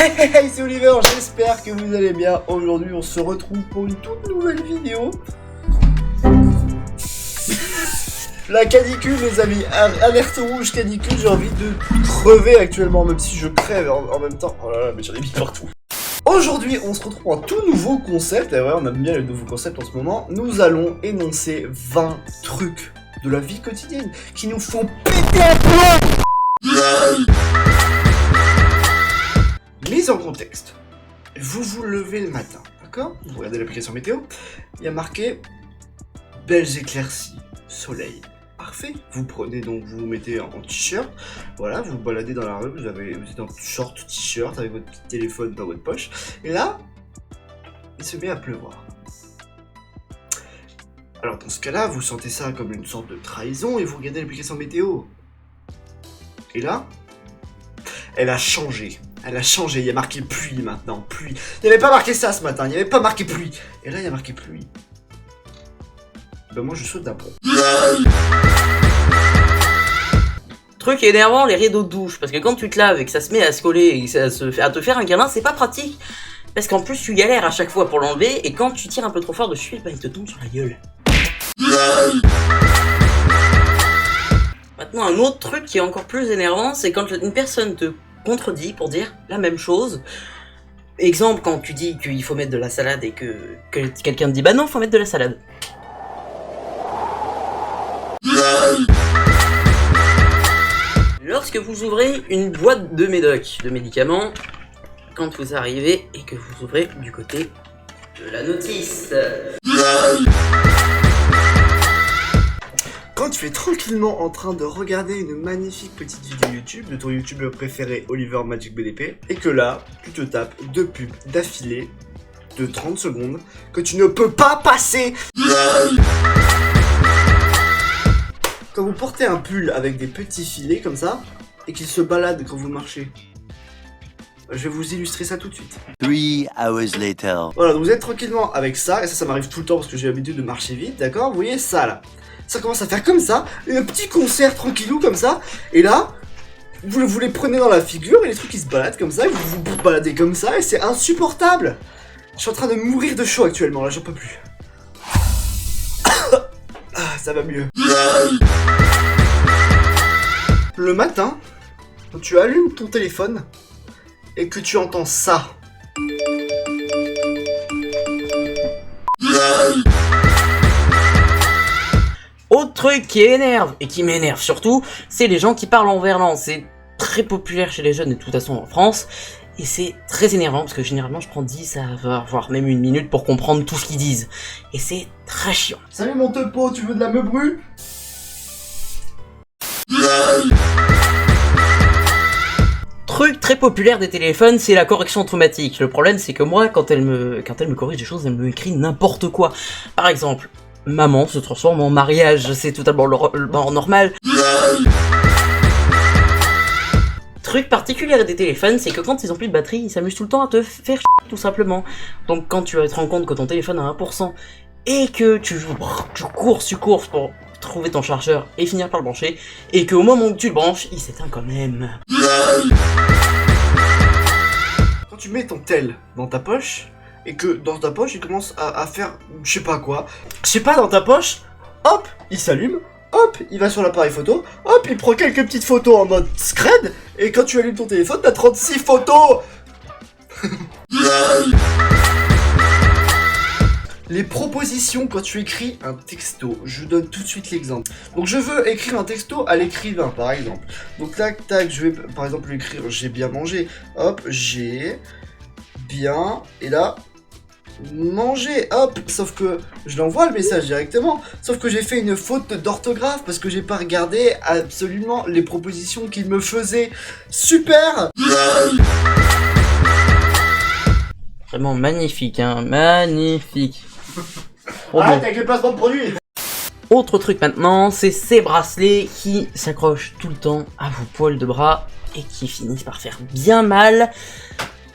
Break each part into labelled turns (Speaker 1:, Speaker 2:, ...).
Speaker 1: Hey, c'est Oliver, j'espère que vous allez bien. Aujourd'hui, on se retrouve pour une toute nouvelle vidéo. La canicule, les amis, alerte rouge canicule, j'ai envie de crever actuellement, même si je crève en même temps. Oh là là, mais j'en ai mis partout. Aujourd'hui, on se retrouve pour un tout nouveau concept, et ouais, on aime bien les nouveaux concepts en ce moment. Nous allons énoncer 20 trucs de la vie quotidienne qui nous font péter un plomb. Mise en contexte, vous vous levez le matin, d'accord? Vous regardez l'application météo, il y a marqué belles éclaircies, soleil. Parfait, vous prenez donc, vous vous mettez en t-shirt, voilà, vous vous baladez dans la rue, vous êtes en short, t-shirt, avec votre petit téléphone dans votre poche, et là, il se met à pleuvoir. Alors dans ce cas-là, vous sentez ça comme une sorte de trahison, et vous regardez l'application météo. Et là, elle a changé. Elle a changé, il y a marqué pluie maintenant, pluie. Il n'y avait pas marqué ça ce matin, il n'y avait pas marqué pluie. Et là, il y a marqué pluie. Ben moi, je saute d'un pont.
Speaker 2: Truc énervant, les rideaux de douche. Parce que quand tu te laves et que ça se met à se coller et à te faire un câlin, c'est pas pratique. Parce qu'en plus, tu galères à chaque fois pour l'enlever. Et quand tu tires un peu trop fort dessus, ben, il te tombe sur la gueule. Maintenant, un autre truc qui est encore plus énervant, c'est quand une personne te contredit pour dire la même chose. Exemple, quand tu dis qu'il faut mettre de la salade et que quelqu'un te dit bah non, faut mettre de la salade. Lorsque vous ouvrez une boîte de médoc, de médicaments, quand vous arrivez et que vous ouvrez du côté de la notice.
Speaker 1: Quand tu es tranquillement en train de regarder une magnifique petite vidéo YouTube de ton youtubeur préféré Oliver Magic BDP, et que là, tu te tapes deux pubs d'affilée de 30 secondes que tu ne peux pas passer. Quand vous portez un pull avec des petits filets comme ça, et qu'il se balade quand vous marchez. Je vais vous illustrer ça tout de suite.
Speaker 3: 3 hours later.
Speaker 1: Voilà, donc vous êtes tranquillement avec ça, et ça m'arrive tout le temps parce que j'ai l'habitude de marcher vite, d'accord? Vous voyez ça là? Ça commence à faire comme ça, un petit concert tranquillou comme ça, et là, vous les prenez dans la figure, et les trucs ils se baladent comme ça, et vous vous baladez comme ça, et c'est insupportable. Je suis en train de mourir de chaud actuellement, là j'en peux plus. Ah, ça va mieux. Le matin, quand tu allumes ton téléphone, et que tu entends ça.
Speaker 2: Autre truc qui énerve, et qui m'énerve surtout, c'est les gens qui parlent en verlan. C'est très populaire chez les jeunes, et de toute façon en France, et c'est très énervant, parce que généralement je prends 10 voire même 1 minute pour comprendre tout ce qu'ils disent. Et c'est très chiant.
Speaker 1: Salut mon topo, tu veux de la meubru?
Speaker 2: Truc très populaire des téléphones, c'est la correction automatique. Le problème, c'est que moi, quand elle me corrige des choses, elle me écrit n'importe quoi. Par exemple, maman se transforme en mariage, c'est totalement normal. Truc particulier des téléphones, c'est que quand ils ont plus de batterie, ils s'amusent tout le temps à te faire chier, tout simplement. Donc quand tu te rends compte que ton téléphone a 1%, et que tu cours pour trouver ton chargeur et finir par le brancher, et qu'au moment où tu le branches, il s'éteint quand même.
Speaker 1: Quand tu mets ton tel dans ta poche, et que dans ta poche il commence à faire je sais pas quoi, je sais pas, dans ta poche, hop, il s'allume, hop, il va sur l'appareil photo, hop, il prend quelques petites photos en mode scred, et quand tu allumes ton téléphone, t'as 36 photos. Les propositions quand tu écris un texto, je donne tout de suite l'exemple. Donc je veux écrire un texto à l'écrivain par exemple. Donc tac tac, je vais par exemple lui écrire j'ai bien mangé. Hop, j'ai bien, et là mangé, hop, sauf que je l'envoie le message directement. Sauf que j'ai fait une faute d'orthographe parce que j'ai pas regardé absolument les propositions qu'il me faisait. Super.
Speaker 2: Vraiment magnifique, hein, magnifique.
Speaker 1: Arrête avec les placements de produits.
Speaker 2: Autre truc maintenant, c'est ces bracelets qui s'accrochent tout le temps à vos poils de bras et qui finissent par faire bien mal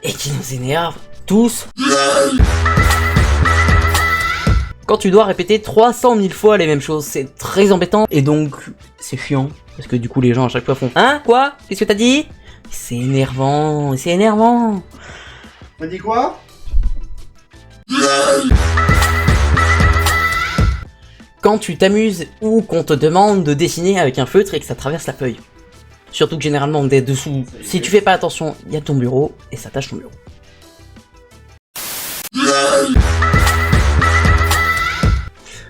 Speaker 2: et qui nous énervent tous. Quand tu dois répéter 300 000 fois les mêmes choses, c'est très embêtant et donc c'est chiant parce que du coup les gens à chaque fois font hein, quoi, qu'est-ce que t'as dit? C'est énervant, c'est énervant.
Speaker 1: On dit quoi?
Speaker 2: Quand tu t'amuses ou qu'on te demande de dessiner avec un feutre et que ça traverse la feuille. Surtout que généralement dès dessous, si tu fais pas attention, il y a ton bureau et ça tâche ton bureau.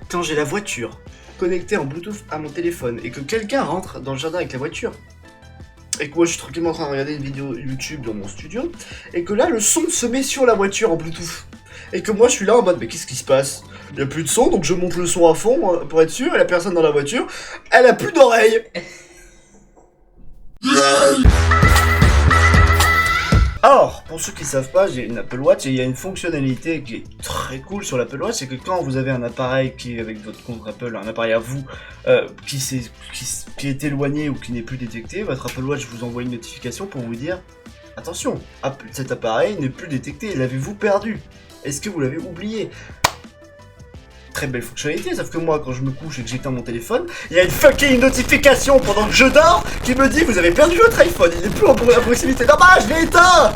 Speaker 1: Quand j'ai la voiture connectée en Bluetooth à mon téléphone et que quelqu'un rentre dans le jardin avec la voiture, et que moi je suis tranquillement en train de regarder une vidéo YouTube dans mon studio, et que là le son se met sur la voiture en Bluetooth, et que moi je suis là en mode mais qu'est-ce qui se passe? Il n'y a plus de son, donc je monte le son à fond pour être sûr, et la personne dans la voiture, elle a plus d'oreilles. Alors, pour ceux qui savent pas, j'ai une Apple Watch et il y a une fonctionnalité qui est très cool sur l'Apple Watch, c'est que quand vous avez un appareil qui est avec votre compte Apple, un appareil à vous, qui est éloigné ou qui n'est plus détecté, votre Apple Watch vous envoie une notification pour vous dire « Attention, cet appareil n'est plus détecté, l'avez-vous perdu? Est-ce que vous l'avez oublié ?» Très belle fonctionnalité, sauf que moi, quand je me couche et que j'éteins mon téléphone, il y a une fucking notification pendant que je dors qui me dit « Vous avez perdu votre iPhone, il n'est plus en proximité. » Non bah, je l'ai éteint!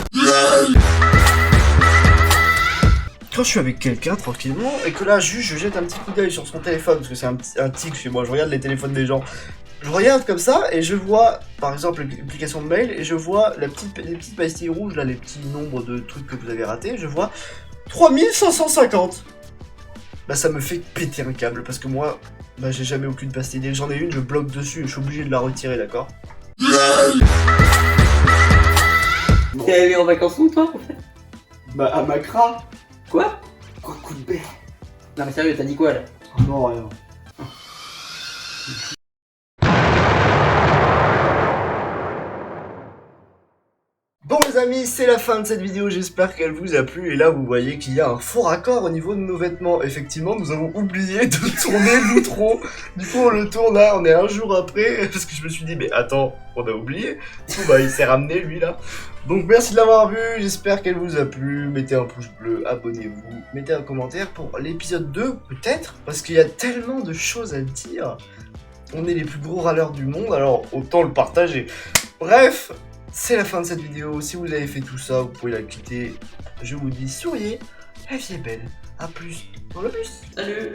Speaker 1: Quand je suis avec quelqu'un tranquillement et que là juste je jette un petit coup d'œil sur son téléphone parce que c'est un tic chez moi, je regarde les téléphones des gens. Je regarde comme ça et je vois par exemple l'application de mail et je vois les petites pastilles rouges là, les petits nombres de trucs que vous avez ratés, je vois 3550. Bah ça me fait péter un câble parce que moi bah j'ai jamais aucune pastille, dès que j'en ai une je bloque dessus et je suis obligé de la retirer, d'accord?
Speaker 2: T'es allé en vacances où toi?
Speaker 1: Bah à Macra.
Speaker 2: Quoi?
Speaker 1: Quoi, coup de bête?
Speaker 2: Non mais sérieux, t'as dit quoi là?
Speaker 1: Non, rien. Bon les amis, c'est la fin de cette vidéo, j'espère qu'elle vous a plu. Et là vous voyez qu'il y a un faux raccord au niveau de nos vêtements. Effectivement, nous avons oublié de tourner l'outro. Du coup on le tourne là, on est un jour après. Parce que je me suis dit, mais attends, on a oublié. Du coup bah il s'est ramené lui là. Donc merci de l'avoir vu, j'espère qu'elle vous a plu. Mettez un pouce bleu, abonnez-vous, mettez un commentaire pour l'épisode 2 peut-être. Parce qu'il y a tellement de choses à dire. On est les plus gros râleurs du monde, alors autant le partager. Bref, c'est la fin de cette vidéo. Si vous avez fait tout ça, vous pouvez la quitter. Je vous dis souriez, la vie est belle. A plus dans le bus.
Speaker 2: Salut.